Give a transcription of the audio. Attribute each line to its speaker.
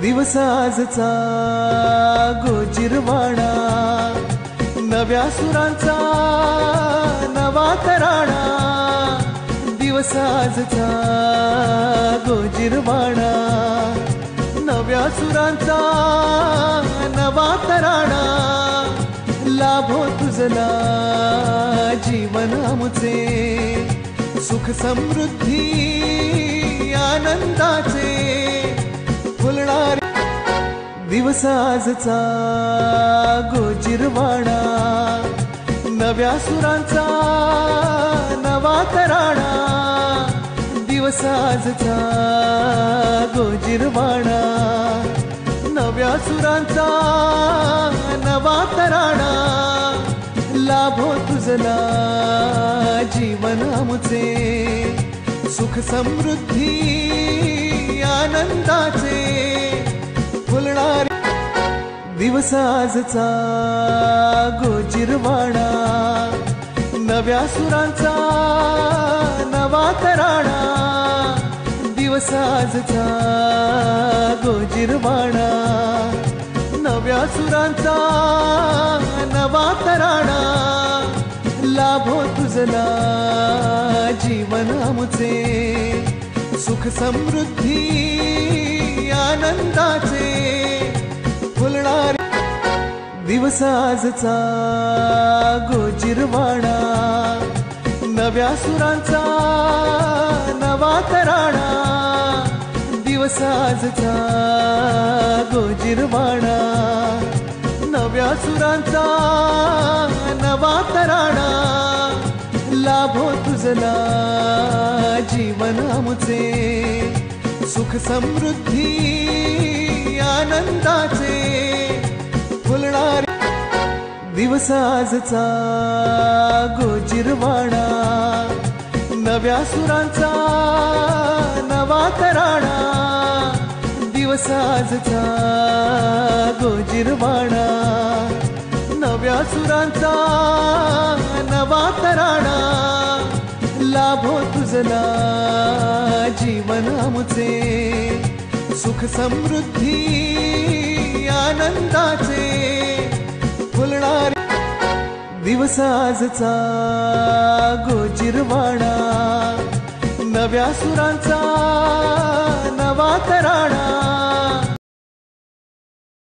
Speaker 1: दिवस आजचा गोजिरवाणा, नव्या सुरांचा नवा तराणा। दिवस आजचा गोजिरवाणा, नव्या सुरांचा नवा तराणा। लाभो तुझला जीवन आमचे, सुख समृद्धी आनंदाचे फुलणारे। दिवस आजचा गोजिरवाणा, नव्या सुरांचा नवा तराणा। दिवस आजचा गोजिरवाणा, नव्या सुरांचा नवा तराणा। लाभो तुझला जीवन आमचे, सुख समृद्धी आनंदाचे फुलणारे। दिवस आजचा गोजिरवाणा, नव्या सुरांचा नवा तराणा। दिवस आजचा गोजिरवाणा, नव्या सुरांचा नवा तराणा। लाभो तुझला जीवन आमचे, सुख समृद्धी आनंदाचे फुलणारे। दिवस आजचा गोजिरवाणा, नव्या सुरांचा नवा तराणा। दिवस आजचा गोजिरवाणा, नव्या सुरांचा नवा तराणा। लाभो तुझला जीवन आमचे, सुख समृद्धी आनंदाचे फुलणारे। दिवस आजचा गोजिरवाणा, नव्या सुरांचा नवा तराणा। दिवस आजचा गोजिरवाणा, नव्या सुरांचा नवा तराणा। लाभो तुझला जीवन आमचे, सुख समृद्धी आनंदाचे फुलणारे। दिवस आजचा गोजिरवाणा, नव्या सुरांचा नवा तराणा।